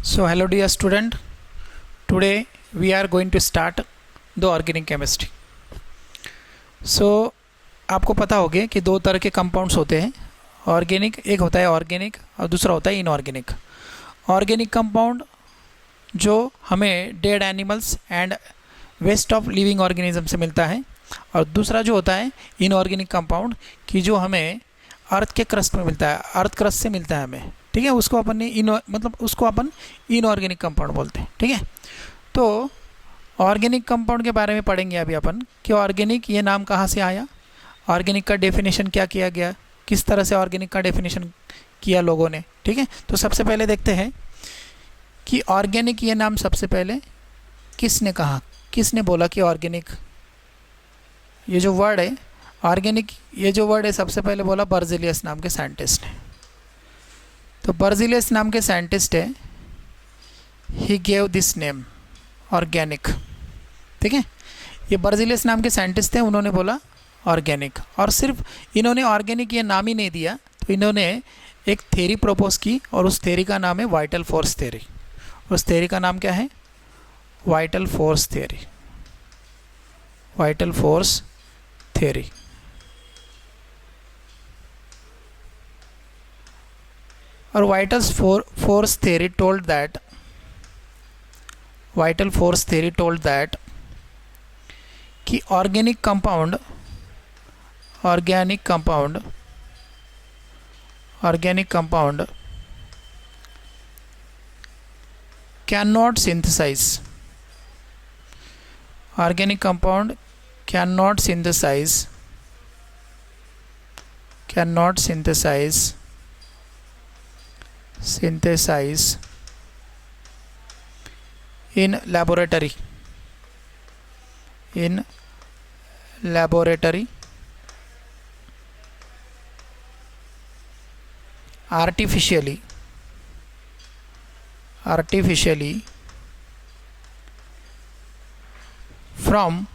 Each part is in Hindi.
So hello dear student, today we are going to start the organic chemistry. So आपको पता होगा कि दो तरह के कंपाउंड्स होते हैं ऑर्गेनिक, एक होता है ऑर्गेनिक और दूसरा होता है इनऑर्गेनिक. ऑर्गेनिक कंपाउंड जो हमें dead animals and waste of living organism से मिलता है और दूसरा जो होता है इनऑर्गेनिक कंपाउंड कि जो हमें अर्थ के क्रस्ट में मिलता है, अर्थ क्रस्ट से मिलता है हमें. ठीक है, उसको अपन ने उसको अपन इनऑर्गेनिक कंपाउंड बोलते हैं. ठीक है, तो ऑर्गेनिक कंपाउंड के बारे में पढ़ेंगे अभी अपन कि ऑर्गेनिक ये नाम कहाँ से आया, ऑर्गेनिक का डेफिनेशन क्या किया गया, किस तरह से ऑर्गेनिक का डेफिनेशन किया लोगों ने. ठीक है, तो सबसे पहले देखते हैं कि ऑर्गेनिक ये नाम सबसे पहले किसने कहा, किसने बोला कि ऑर्गेनिक ये जो वर्ड है ऑर्गेनिक, ये जो वर्ड है सबसे पहले बोला बर्ज़ेलियस नाम के साइंटिस्ट ने. तो बर्ज़ेलियस नाम के साइंटिस्ट है, he gave this name organic. ठीक है, ये बर्ज़ेलियस नाम के साइंटिस्ट थे, उन्होंने बोला ऑर्गेनिक. और सिर्फ इन्होंने ऑर्गेनिक ये नाम ही नहीं दिया, तो इन्होंने एक थ्योरी प्रपोज की और उस थ्योरी का नाम है वाइटल फोर्स थ्योरी. उस थ्योरी का नाम क्या है? Vital force theory. Vital force theory. और vital force theory told that कि organic compound can not synthesize, organic compound can not synthesize in laboratory artificially from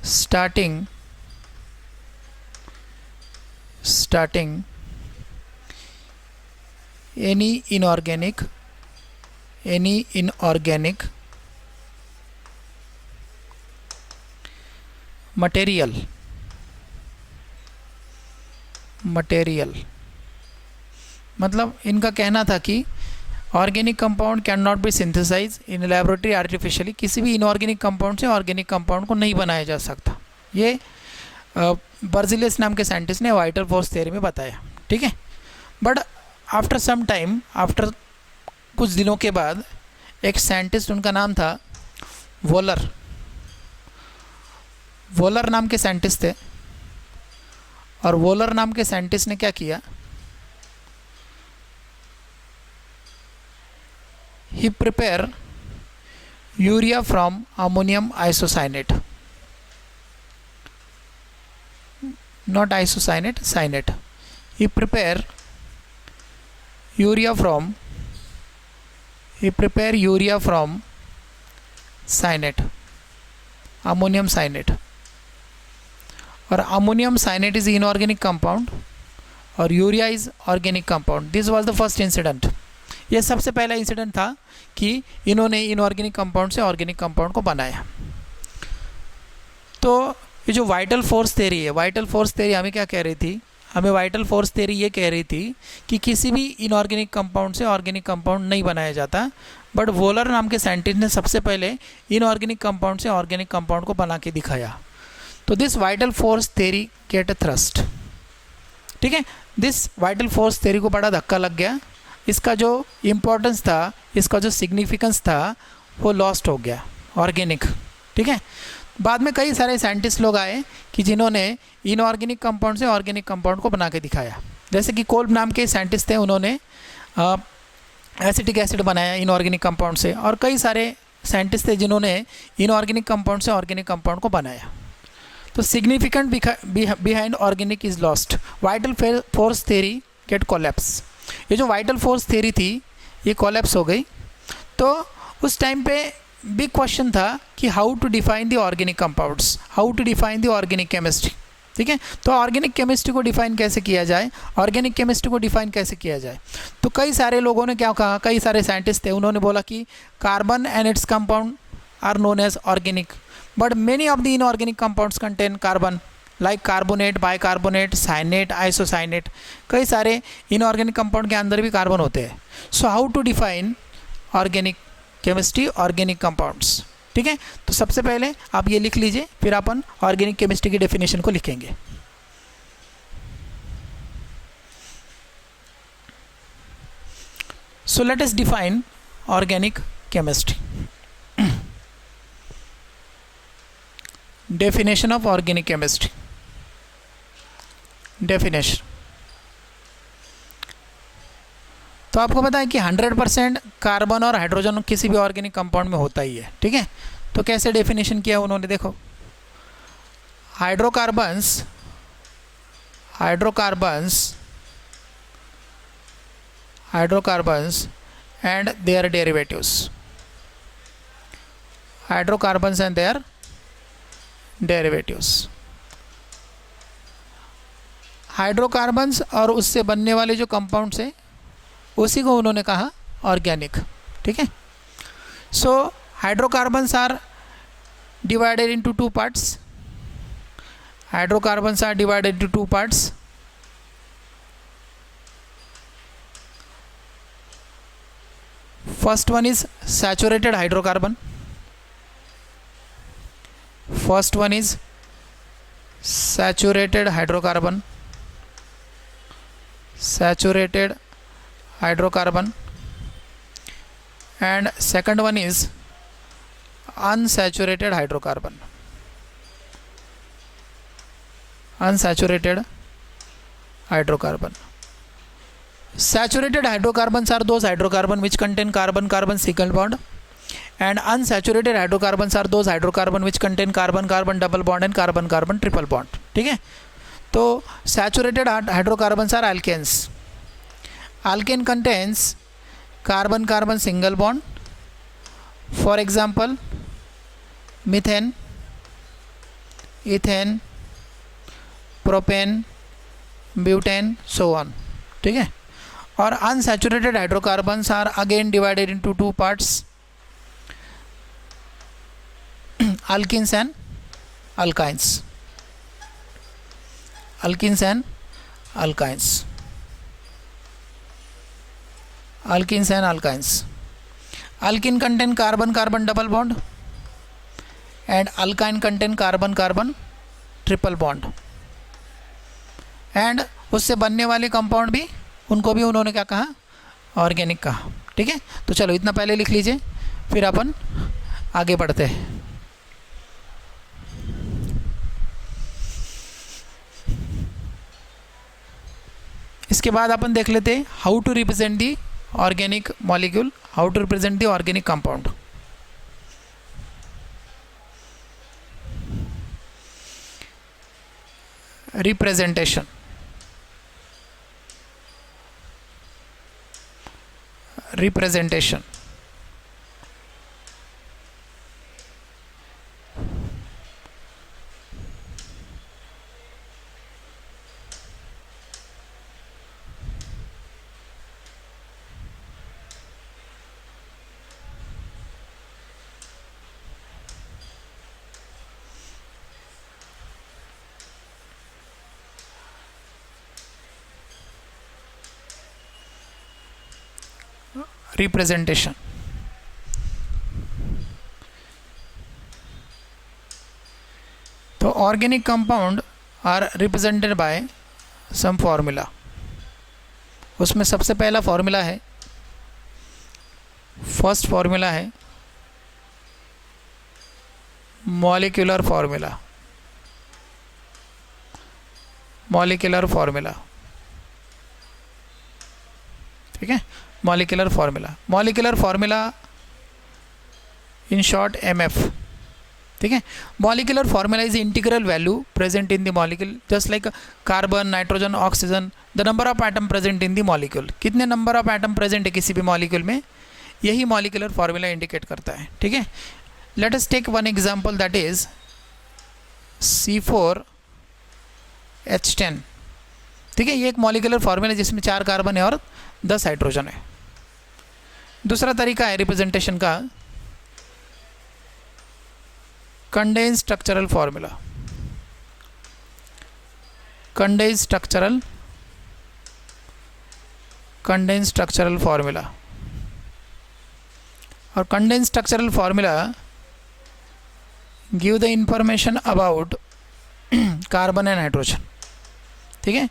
starting any inorganic material मतलब इनका कहना था कि organic compound can not be synthesize in laboratory artificially, किसी भी इनऑर्गेनिक कंपाउंड से ऑर्गेनिक कंपाउंड को नहीं बनाया जा सकता. ये बर्ज़ेलियस नाम के साइंटिस्ट ने वाइटल फोर्स थ्योरी में बताया. ठीक है, but after some time, after कुछ दिनों के बाद एक साइंटिस्ट, उनका नाम था वोलर नाम के साइंटिस्ट थे. और वोलर नाम के साइंटिस्ट ने क्या किया, he prepare urea from ammonium isocyanate, not isocyanate, cyanate. He prepare urea from cyanate, ammonium cyanate. और ammonium cyanate is inorganic compound और urea is organic compound. This was the first incident. ये सबसे पहला इंसिडेंट था कि इन्होंने इनऑर्गेनिक कंपाउंड से ऑर्गेनिक कंपाउंड को बनाया. तो ये जो वाइटल फोर्स थ्योरी है, वाइटल फोर्स थ्योरी हमें क्या कह रही थी, हमें वाइटल फोर्स थ्योरी ये कह रही थी कि किसी भी इनऑर्गेनिक कंपाउंड से ऑर्गेनिक कंपाउंड नहीं बनाया जाता. बट वोलर नाम के साइंटिस्ट ने सबसे पहले इनऑर्गेनिक कंपाउंड से ऑर्गेनिक कंपाउंड को बना के दिखाया. तो this vital force theory get a thrust. ठीक है, दिस वाइटल फोर्स थ्योरी को बड़ा धक्का लग गया. इसका जो इम्पोर्टेंस था, इसका जो सिग्निफिकेंस था, वो लॉस्ट हो गया ऑर्गेनिक. ठीक है, बाद में कई सारे साइंटिस्ट लोग आए कि जिन्होंने इनऑर्गेनिक कंपाउंड से ऑर्गेनिक कंपाउंड को बना के दिखाया. जैसे कि कोल्ब नाम के साइंटिस्ट थे, उन्होंने एसिटिक एसिड बनाया इनऑर्गेनिक कंपाउंड से. और कई सारे साइंटिस्ट थे जिन्होंने इनऑर्गेनिक कंपाउंड से ऑर्गेनिक कंपाउंड को बनाया. तो significant behind organic is lost. Vital force theory get collapse. ये जो वाइटल फोर्स थ्योरी थी ये कोलैप्स हो गई. तो उस टाइम पे बिग क्वेश्चन था कि how to define the organic compounds, how to define the organic chemistry. ठीक है। तो ऑर्गेनिक केमिस्ट्री को डिफाइन कैसे किया जाए, ऑर्गेनिक केमिस्ट्री को डिफाइन कैसे किया जाए, तो कई सारे लोगों ने क्या कहा, कई सारे साइंटिस्ट थे, उन्होंने बोला कि carbon and its compound are known as organic, but many of the inorganic compounds contain carbon like carbonate, bicarbonate, cyanate, isocyanate, कई सारे इनऑर्गेनिक कंपाउंड के अंदर भी कार्बन होते हैं। So how to define organic chemistry, organic compounds, ठीक है। तो सबसे पहले आप ये लिख लीजिए, फिर अपन ऑर्गेनिक केमिस्ट्री की डेफिनेशन को लिखेंगे। So let us define organic chemistry. Definition of organic chemistry. Definition, तो आपको पता है कि 100% कार्बन और हाइड्रोजन किसी भी ऑर्गेनिक कंपाउंड में होता ही है, ठीक है। तो कैसे डेफिनेशन किया उन्होंने, देखो, hydrocarbons and their derivatives, hydrocarbons and their derivatives, hydrocarbons और उससे बनने वाले जो कंपाउंड्स हैं उसी को उन्होंने कहा ऑर्गेनिक, ठीक है। So hydrocarbons are divided into two parts, hydrocarbons are divided into two parts. First one is saturated hydrocarbon, first one is saturated hydrocarbon, saturated hydrocarbon, and second one is unsaturated hydrocarbon, unsaturated hydrocarbon. Saturated hydrocarbons are those hydrocarbon which contain carbon carbon single bond, and unsaturated hydrocarbons are those hydrocarbon which contain carbon carbon double bond and carbon carbon triple bond, ठीक है। तो saturated hydrocarbons are alkanes, alkane contains carbon carbon single bond, for example methane, ethane, propane, butane, so on, ठीक है। और unsaturated hydrocarbons are again divided into two parts, alkenes and alkynes, alkenes and alkynes, alkenes and alkynes. Alkene contain carbon carbon double bond and alkyne contain carbon carbon triple bond, and उससे बनने वाले कंपाउंड भी, उनको भी उन्होंने क्या कहा, ऑर्गेनिक कहा, ठीक है। तो चलो इतना पहले लिख लीजिए, फिर अपन आगे बढ़ते हैं। इसके बाद अपन देख लेते हैं how to represent the organic molecule, how to represent the organic compound. Representation, representation, representation. तो organic compound are represented by some formula. उसमें सबसे पहला फॉर्मूला है, फर्स्ट फॉर्मूला है मॉलिक्यूलर फॉर्मूला, मॉलिक्यूलर फॉर्मूला, ठीक है। Molecular formula, molecular formula in short MF, ठीक है। Molecular formula is integral value present in the molecule, just like carbon, nitrogen, oxygen, the number of atom present in the molecule, कितने नंबर ऑफ एटम प्रेजेंट है किसी भी मॉलिक्यूल में, यही मॉलिक्यूलर फार्मूला इंडिकेट करता है, ठीक है। Let us take one example, that is C4 H10, ठीक है। ये एक मॉलिक्यूलर फॉर्मूला है जिसमें 4 कार्बन है और 10 हाइड्रोजन है। दूसरा तरीका है रिप्रेजेंटेशन का, condense structural formula. Condense structural formula, और condense structural formula give the information about carbon and hydrogen, ठीक है।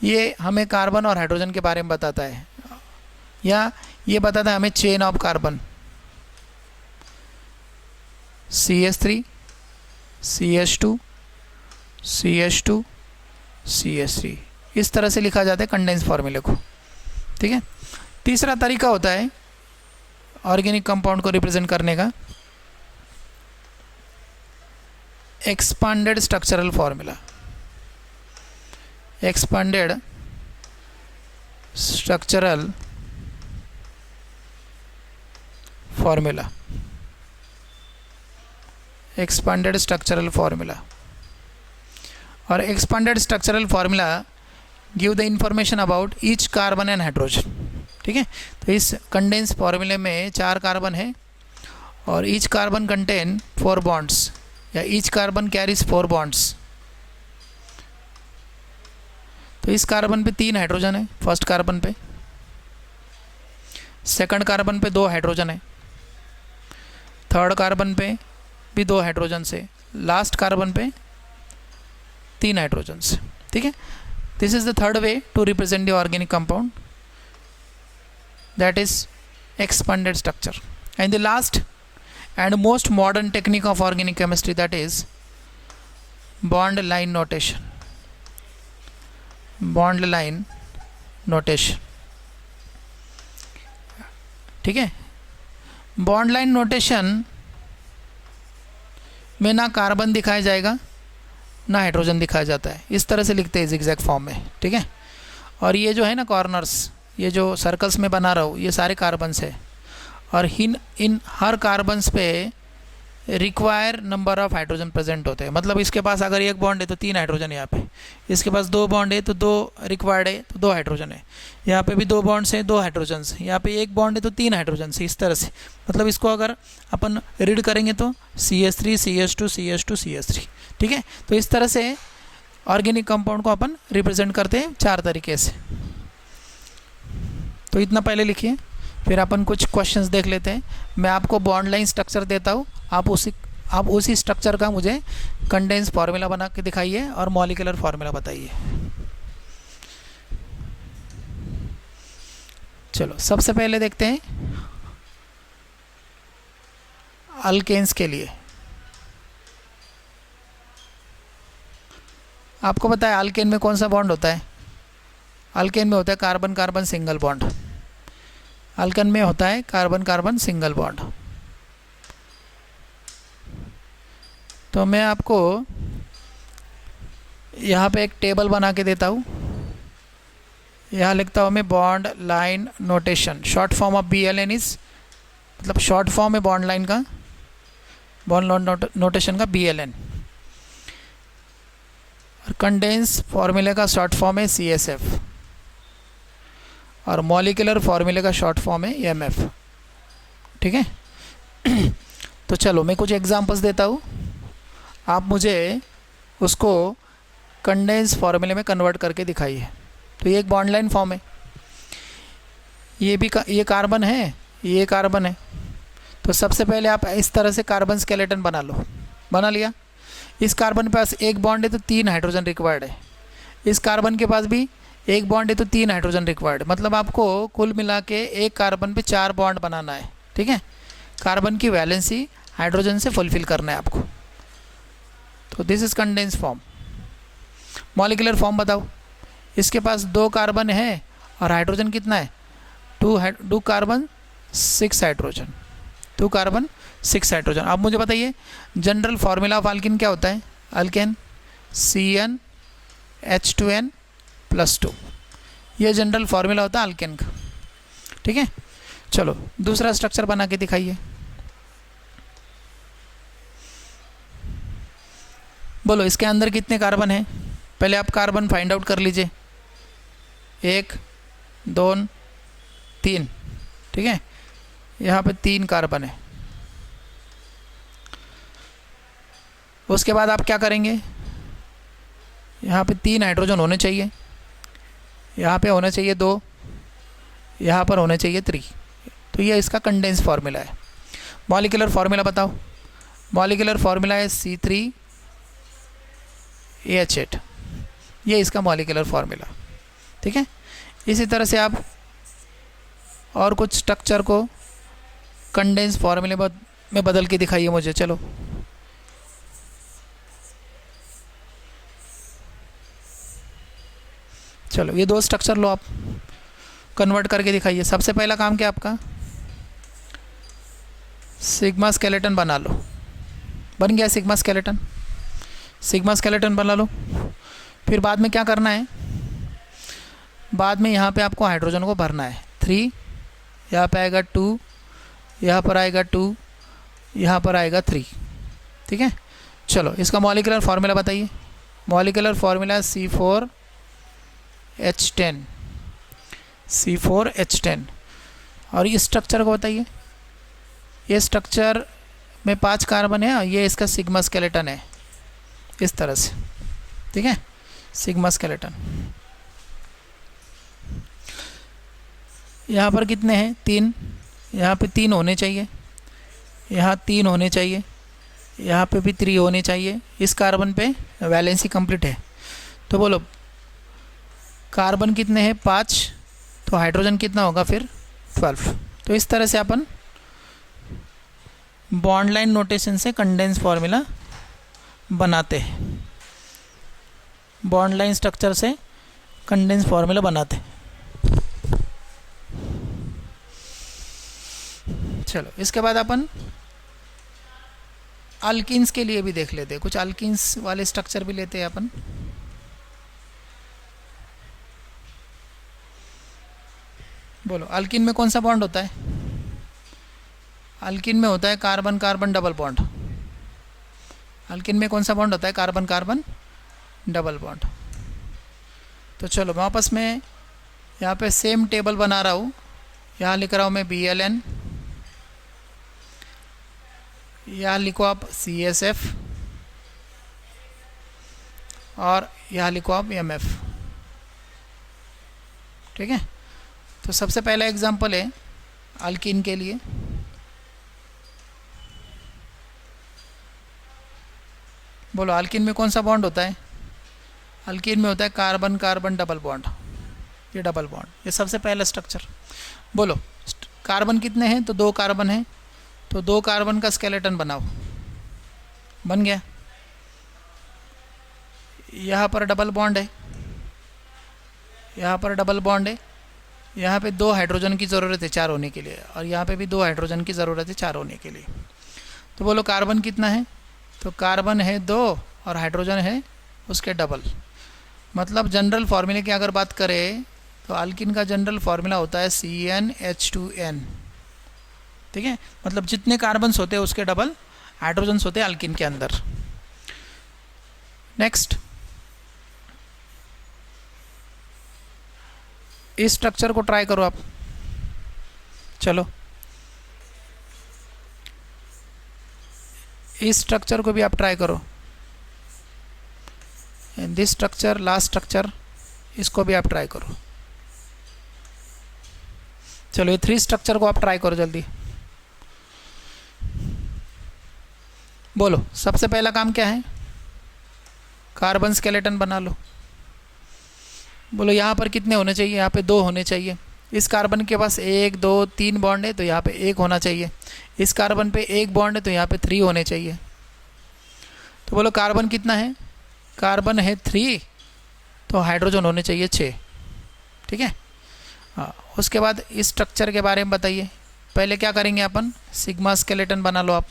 ये हमें कार्बन और हाइड्रोजन के बारे में बताता है, या ये बताता है हमें chain of carbon, CH3 CH2 CH2 CH3, इस तरह से लिखा जाता है कंडेंस फॉर्मूले को, ठीक है। तीसरा तरीका होता है ऑर्गेनिक कंपाउंड को रिप्रेजेंट करने का, expanded structural formula. Expanded structural formula, expanded structural formula. और expanded structural formula give the information about each carbon and hydrogen, ठीक है। तो इस कंडेंस फॉर्मूले में 4 कार्बन है और ईच कार्बन कंटेन 4 बॉन्ड्स, या ईच कार्बन कैरीज 4 बॉन्ड्स। तो इस कार्बन पे 3 हाइड्रोजन है, फर्स्ट कार्बन पे, सेकंड कार्बन पे 2 हाइड्रोजन है, थर्ड कार्बन पे भी 2 हाइड्रोजन से, लास्ट कार्बन पे 3 हाइड्रोजन से, ठीक है। This is the third way to represent the organic compound, that is expanded structure. And the last and most modern technique of organic chemistry, that is bond line notation. Bond line notation, ठीक है। बॉन्ड लाइन नोटेशन में ना कार्बन दिखाया जाएगा ना हाइड्रोजन दिखाया जाता है, इस तरह से लिखते हैं zigzag फॉर्म में, ठीक है। और ये जो है ना कॉर्नर्स, ये जो सर्कल्स में बना रहा हूँ, ये सारे कार्बन्स है, और इन हर कार्बन्स पे require number of hydrogen present होते हैं। मतलब इसके पास अगर 1 बॉन्ड है तो 3 हाइड्रोजन है यहाँ पे, इसके पास 2 बॉन्ड है तो 2 रिक्वायर्ड है तो 2 हाइड्रोजन है, यहाँ पे भी 2 बॉन्ड्स हैं 2 हाइड्रोजन है, यहाँ पे 1 बॉन्ड है तो 3 हाइड्रोजन है, इस तरह से। मतलब इसको अगर अपन रीड करेंगे तो CH3 CH2 CH2 CH3, ठीक है। तो इस तरह से ऑर्गेनिक कंपाउंड को अपन रिप्रेजेंट करते हैं 4 तरीके से। तो इतना पहले लिखिए, फिर अपन कुछ क्वेश्चंस देख लेते हैं। मैं आपको बॉन्ड लाइन स्ट्रक्चर देता हूँ, आप उसी स्ट्रक्चर का मुझे कंडेंस फार्मूला बना के दिखाइए और मॉलिक्यूलर फार्मूला बताइए। चलो सबसे पहले देखते हैं अल्केन्स के लिए। आपको पता है अल्केन में कौन सा बॉन्ड होता है? अल्केन में होता है carbon carbon single bond. Alkane में होता है कार्बन कार्बन सिंगल बॉन्ड। तो मैं आपको यहाँ पे एक टेबल बना के देता हूँ। यहाँ लिखता हूँ मैं bond line notation, short form of BLN is, मतलब शॉर्ट फॉर्म है बॉन्ड लाइन का, बॉन्ड नोटेशन का BLN। और कंडेंस फॉर्मूले का शॉर्ट फॉर्म है CSF, और मॉलिक्यूलर फॉर्मूले का शॉर्ट फॉर्म है MF, ठीक है। तो चलो मैं कुछ एग्जांपल्स देता हूँ, आप मुझे उसको कंडेंस फॉर्मूले में कन्वर्ट करके दिखाइए। तो ये एक बॉन्ड लाइन फॉर्म है, ये कार्बन है, ये कार्बन है। तो सबसे पहले आप इस तरह से कार्बन स्केलेटन बना लो। बना लिया। इस कार्बन के पास 1 बॉन्ड है तो 3 हाइड्रोजन रिक्वायर्ड है, इस कार्बन के पास भी 1 बॉन्ड है तो 3 हाइड्रोजन रिक्वायर्ड। मतलब आपको कुल मिला के एक कार्बन पे 4 बॉन्ड बनाना है, ठीक है। कार्बन की वैलेंसी हाइड्रोजन से फुलफिल करना है आपको। तो this is condense form. Molecular form बताओ। इसके पास 2 कार्बन है और हाइड्रोजन कितना है? 2 कार्बन 6 हाइड्रोजन, 2 कार्बन 6 हाइड्रोजन। अब मुझे बताइए जनरल फार्मूला ऑफ अल्किन क्या होता है? अल्केन CnH2n+2, ये जनरल फार्मूला होता है अल्केन का, ठीक है। चलो दूसरा स्ट्रक्चर बना के दिखाइए। बोलो इसके अंदर कितने कार्बन हैं? पहले आप कार्बन फाइंड आउट कर लीजिए, 1 2 3, ठीक है। यहाँ पे 3 कार्बन है। उसके बाद आप क्या करेंगे, यहाँ पे 3 हाइड्रोजन होने चाहिए, यहाँ पे होने चाहिए 2, यहाँ पर होने चाहिए 3। तो ये इसका कंडेंस फार्मूला है। मॉलिक्यूलर फार्मूला बताओ। मॉलिक्यूलर फार्मूला है C3H8, ये इसका मॉलिक्यूलर फार्मूला, ठीक है। इसी तरह से आप और कुछ स्ट्रक्चर को कंडेंस फार्मूले में बदल के दिखाइए मुझे। चलो चलो ये 2 स्ट्रक्चर लो, आप कन्वर्ट करके दिखाइए। सबसे पहला काम क्या आपका, सिग्मा स्केलेटन बना लो। बन गया सिग्मा स्केलेटन, सिग्मा स्केलेटन बना लो। फिर बाद में क्या करना है, बाद में यहाँ पे आपको हाइड्रोजन को भरना है। 3, यहाँ पे आएगा 2, यहाँ पर आएगा 2, यहाँ पर आएगा 3, ठीक है। चलो इसका मॉलिक्यूलर फार्मूला बताइए। Molecular formula C4H10, C4H10। और ये स्ट्रक्चर को बताइए। ये स्ट्रक्चर में 5 कार्बन है और ये इसका सिग्मा स्केलेटन है, इस तरह से, ठीक है, सिग्मा स्केलेटन। यहाँ पर कितने हैं, 3। यहाँ पे 3 होने चाहिए, यहाँ 3 होने चाहिए, यहाँ पे भी 3 होने चाहिए। इस कार्बन पे वैलेंसी कंप्लीट है। तो बोलो कार्बन कितने हैं, 5, तो हाइड्रोजन कितना होगा फिर, 12। तो इस तरह से अपन बॉन्ड लाइन नोटेशन से कंडेंस फार्मूला बनाते हैं, बॉन्ड लाइन स्ट्रक्चर से कंडेंस फार्मूला बनाते हैं। चलो इसके बाद अपन अल्किन्स के लिए भी देख लेते हैं, कुछ अल्किन्स वाले स्ट्रक्चर भी लेते हैं अपन। बोलो अल्किन में कौन सा बॉन्ड होता है, अल्किन में होता है carbon carbon double bond. Alkene में कौन सा बॉन्ड होता है, कार्बन कार्बन डबल बॉन्ड। तो चलो मैं वापस में यहाँ पे सेम टेबल बना रहा हूँ। यहाँ लिख रहा हूँ मैं BLN, यहाँ लिखो आप CSF, और यहाँ लिखो आप MF, ठीक है। तो सबसे पहला एग्जांपल है अल्किन के लिए। बोलो अल्किन में कौन सा बॉन्ड होता है, अल्किन में होता है कार्बन कार्बन डबल बॉन्ड, ये डबल बॉन्ड, ये सबसे पहला स्ट्रक्चर। बोलो कार्बन कितने हैं, तो 2 कार्बन हैं, तो 2 कार्बन का स्केलेटन बनाओ। बन गया। यहाँ पर डबल बॉन्ड है, यहाँ पर डबल बॉन्ड है, यहाँ पे 2 हाइड्रोजन की ज़रूरत है 4 होने के लिए, और यहाँ पे भी 2 हाइड्रोजन की ज़रूरत है 4 होने के लिए। तो बोलो कार्बन कितना है, तो कार्बन है 2 और हाइड्रोजन है उसके डबल। मतलब जनरल फार्मूले की अगर बात करें तो अल्किन का जनरल फार्मूला होता है CnH2n, ठीक है। मतलब जितने कार्बन्स होते हैं उसके डबल हाइड्रोजन्स होते हैं अल्किन के अंदर। नेक्स्ट, इस स्ट्रक्चर को ट्राई करो आप। चलो इस स्ट्रक्चर को भी आप ट्राई करो। दिस स्ट्रक्चर, लास्ट स्ट्रक्चर, इसको भी आप ट्राई करो। चलो ये 3 स्ट्रक्चर को आप ट्राई करो जल्दी। बोलो सबसे पहला काम क्या है, कार्बन स्केलेटन बना लो। बोलो यहाँ पर कितने होने चाहिए, यहाँ पे 2 होने चाहिए। इस कार्बन के पास 1 2 3 बॉन्ड है तो यहाँ पे 1 होना चाहिए। इस कार्बन पे 1 बॉन्ड है तो यहाँ पे 3 होने चाहिए। तो बोलो कार्बन कितना है, कार्बन है 3, तो हाइड्रोजन होने चाहिए 6, ठीक है। हाँ, उसके बाद इस स्ट्रक्चर के बारे में बताइए। पहले क्या करेंगे अपन, सिग्मा स्केलेटन बना लो आप।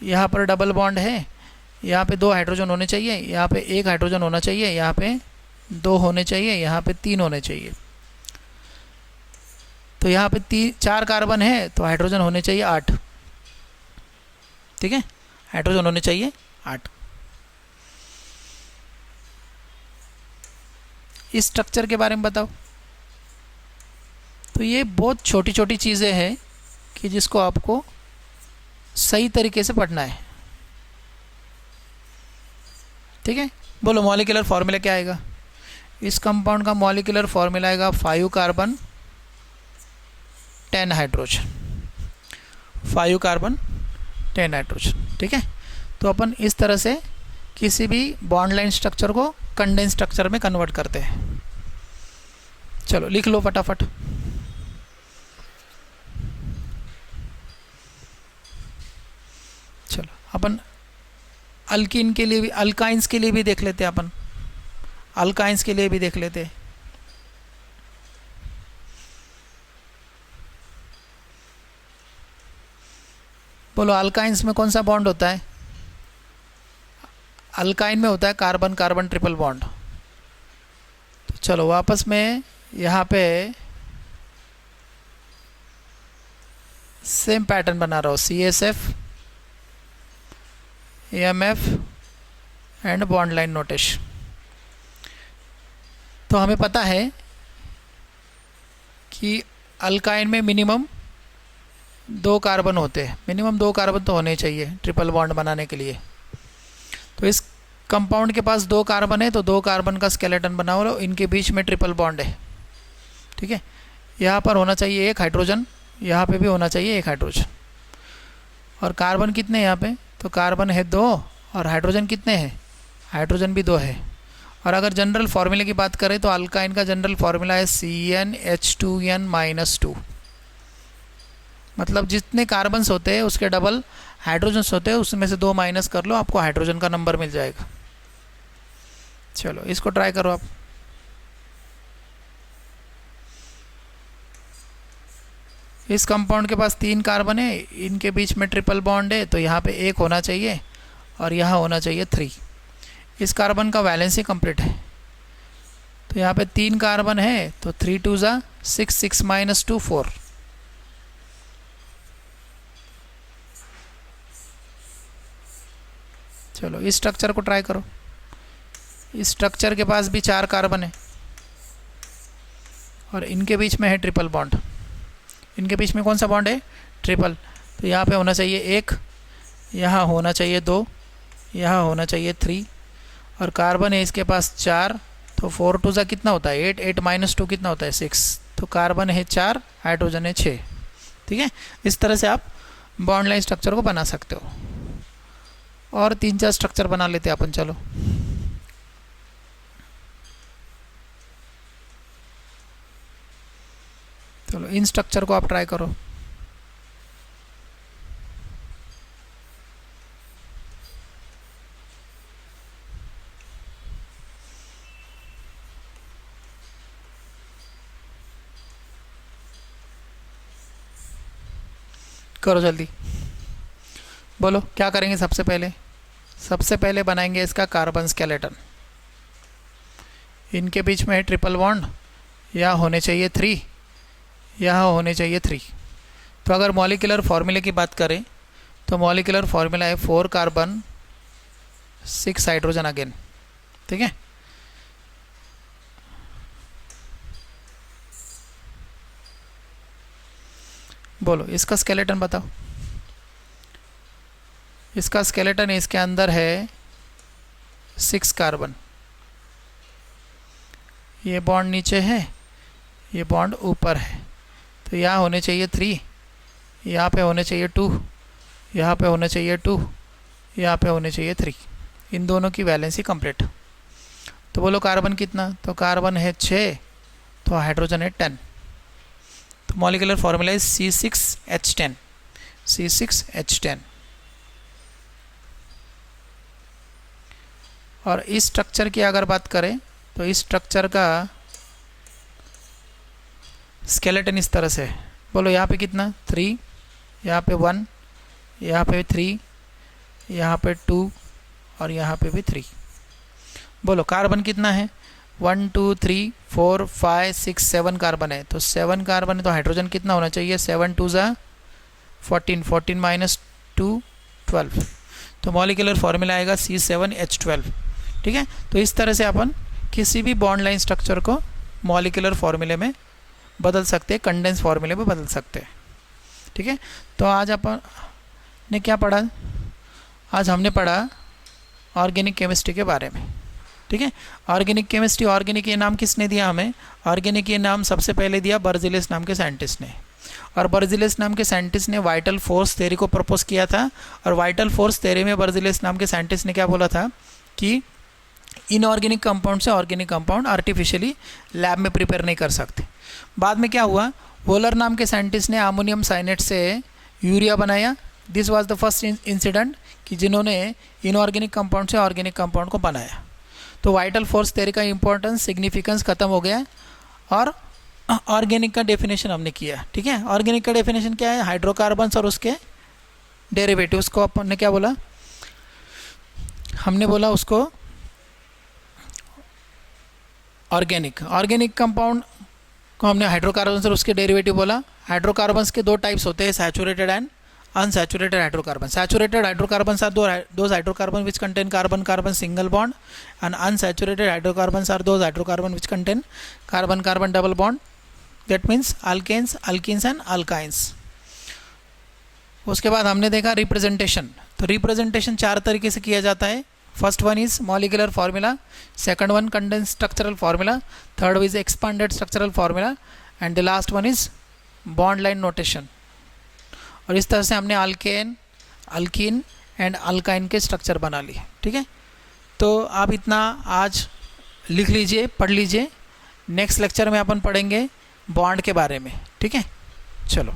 यहाँ पर डबल बॉन्ड है, यहाँ पे 2 हाइड्रोजन होने चाहिए, यहाँ पे 1 हाइड्रोजन होना चाहिए, यहाँ पे 2 होने चाहिए, यहाँ पे 3 होने चाहिए। तो यहाँ पे 4 कार्बन है तो हाइड्रोजन होने चाहिए 8, ठीक है, हाइड्रोजन होने चाहिए 8। इस स्ट्रक्चर के बारे में बताओ। तो ये बहुत छोटी छोटी चीज़ें हैं कि जिसको आपको सही तरीके से पढ़ना है, ठीक है। बोलो मॉलिक्यूलर फार्मूला क्या आएगा? इस कंपाउंड का मॉलिक्यूलर फार्मूला आएगा 5 कार्बन 10 हाइड्रोजन, 5 कार्बन 10 हाइड्रोजन, ठीक है। तो अपन इस तरह से किसी भी बॉन्ड लाइन स्ट्रक्चर को कंडेंस स्ट्रक्चर में कन्वर्ट करते हैं। चलो लिख लो फटाफट। चलो अपन अल्कीन के लिए भी, अल्काइंस के लिए भी देख लेते हैं, अपन अल्काइंस के लिए भी देख लेते हैं। बोलो अल्काइंस में कौन सा बॉन्ड होता है? अल्काइन में होता है कार्बन कार्बन ट्रिपल बॉन्ड। तो चलो वापस में यहाँ पे सेम पैटर्न बना रहा हूँ, CSF AMF and bond line notation. तो हमें पता है कि अल्काइन में मिनिमम 2 कार्बन होते हैं, मिनिमम 2 कार्बन तो होने चाहिए ट्रिपल बॉन्ड बनाने के लिए। तो इस कंपाउंड के पास 2 कार्बन है, तो 2 कार्बन का स्केलेटन बनाओ लो, इनके बीच में ट्रिपल बॉन्ड है, ठीक है। यहाँ पर होना चाहिए 1 हाइड्रोजन, यहाँ पे भी होना चाहिए 1 हाइड्रोजन। और कार्बन कितने हैं यहाँ पे? तो कार्बन है 2 और हाइड्रोजन कितने हैं? हाइड्रोजन भी 2 है। और अगर जनरल फार्मूले की बात करें तो अल्काइन का जनरल फार्मूला है CnH2n-2, मतलब जितने कार्बन्स होते हैं उसके डबल हाइड्रोजन्स होते हैं, उसमें से 2 माइनस कर लो, आपको हाइड्रोजन का नंबर मिल जाएगा। चलो इसको ट्राई करो आप। इस कंपाउंड के पास 3 कार्बन है, इनके बीच में ट्रिपल बॉन्ड है, तो यहाँ पे 1 होना चाहिए और यहाँ होना चाहिए 3। इस कार्बन का वैलेंसी कंप्लीट है, तो यहाँ पे 3 कार्बन है, तो 3 2 ज़ा 6, 6 - 2 4। चलो इस स्ट्रक्चर को ट्राई करो। इस स्ट्रक्चर के पास भी 4 कार्बन है और इनके बीच में है ट्रिपल बॉन्ड। इनके बीच में कौन सा बॉन्ड है? ट्रिपल। तो यहाँ पे होना चाहिए 1, यहाँ होना चाहिए 2, यहाँ होना चाहिए 3, और कार्बन है इसके पास 4, तो 4 2 ज़ा कितना होता है? 8, 8 - 2 कितना होता है? 6। तो कार्बन है 4, हाइड्रोजन है 6, ठीक है। इस तरह से आप बॉन्ड लाइन स्ट्रक्चर को बना सकते हो। और 3-4 स्ट्रक्चर बना लेते हैं अपन। चलो चलो इन स्ट्रक्चर को आप ट्राई करो। करो जल्दी, बोलो क्या करेंगे सबसे पहले? सबसे पहले बनाएंगे इसका कार्बन स्केलेटन। इनके बीच में है ट्रिपल बॉन्ड, यहाँ होने चाहिए 3, यहाँ होने चाहिए 3। तो अगर मॉलिक्यूलर फार्मूले की बात करें तो मॉलिक्यूलर फार्मूला है 4 कार्बन 6 हाइड्रोजन अगेन, ठीक है। बोलो इसका स्केलेटन बताओ। इसका स्केलेटन इसके अंदर है 6 कार्बन, ये बॉन्ड नीचे है, ये बॉन्ड ऊपर है, तो यहाँ होने चाहिए 3, यहाँ पे होने चाहिए 2, यहाँ पे होने चाहिए 2, यहाँ पे होने चाहिए 3। इन दोनों की वैलेंसी कंप्लीट। तो बोलो कार्बन कितना? तो कार्बन है 6, तो हाइड्रोजन है 10। तो मॉलिक्यूलर फार्मूला है C6H10, C6H10। और इस स्ट्रक्चर की अगर बात करें तो इस स्ट्रक्चर का स्केलेटन इस तरह से है। बोलो यहाँ पे कितना? 3, यहाँ पे 1, यहाँ पे 3, यहाँ पे 2 और यहाँ पे भी 3। बोलो कार्बन कितना है? 1 2 3 4 5 6 7 कार्बन है, तो 7 कार्बन है, तो हाइड्रोजन कितना होना चाहिए? 7 2 ज़ा 14, 14 - 2 12। तो मॉलिक्यूलर फार्मूला आएगा C7H12, ठीक है। तो इस तरह से अपन किसी भी बॉन्ड लाइन स्ट्रक्चर को मॉलिक्यूलर फॉर्मूले में बदल सकते हैं, कंडेंस फॉर्मूले में बदल सकते हैं। ठीक है, तो आज अपन ने क्या पढ़ा? आज हमने पढ़ा ऑर्गेनिक केमिस्ट्री के बारे में। ठीक है, ऑर्गेनिक केमिस्ट्री, ऑर्गेनिक ये नाम किसने दिया हमें? ऑर्गेनिक ये नाम सबसे पहले दिया बर्ज़िलियस नाम के साइंटिस्ट ने। और बर्ज़िलियस नाम के साइंटिस्ट ने वाइटल फोर्स थ्योरी को प्रपोज किया था। और वाइटल फोर्स थ्योरी में बर्ज़िलियस नाम के साइंटिस्ट ने क्या बोला था कि इनऑर्गेनिक कंपाउंड से ऑर्गेनिक कंपाउंड आर्टिफिशियली लैब में प्रिपेयर नहीं कर सकते। बाद में क्या हुआ? वोलर नाम के साइंटिस्ट ने अमोनियम साइनेट से यूरिया बनाया। This was the first incident कि जिन्होंने इनऑर्गेनिक कंपाउंड से ऑर्गेनिक कंपाउंड को बनाया। तो वाइटल फोर्स थ्योरी का इंपॉर्टेंस, सिग्निफिकेंस खत्म हो गया और ऑर्गेनिक का डेफिनेशन हमने किया। ठीक है, ऑर्गेनिक का डेफिनेशन क्या है? हाइड्रोकार्बन्स और उसके डेरिवेटिव्स को अपन ने क्या बोला? हमने बोला उसको ऑर्गेनिक कंपाउंड को हमने हाइड्रोकार्बन्स और उसके डेरिवेटिव बोला। हाइड्रोकार्बन्स के दो टाइप्स होते हैं, saturated and unsaturated hydrocarbons. Saturated hydrocarbons are those hydrocarbons which contain carbon-carbon single bond, and unsaturated hydrocarbons are those hydrocarbons which contain carbon-carbon double bond. That means alkanes, alkenes and alkynes. उसके बाद हमने देखा रिप्रेजेंटेशन। तो रिप्रेजेंटेशन चार तरीके से किया जाता है। First one is molecular formula, second one condense structural formula, third is expanded structural formula and the last one is bond line notation. और इस तरह से हमने अल्केन, अल्कीन एंड अल्काइन के स्ट्रक्चर बना लिए। ठीक है, तो आप इतना आज लिख लीजिए, पढ़ लीजिए। नेक्स्ट लेक्चर में अपन पढ़ेंगे बॉन्ड के बारे में। ठीक है, चलो।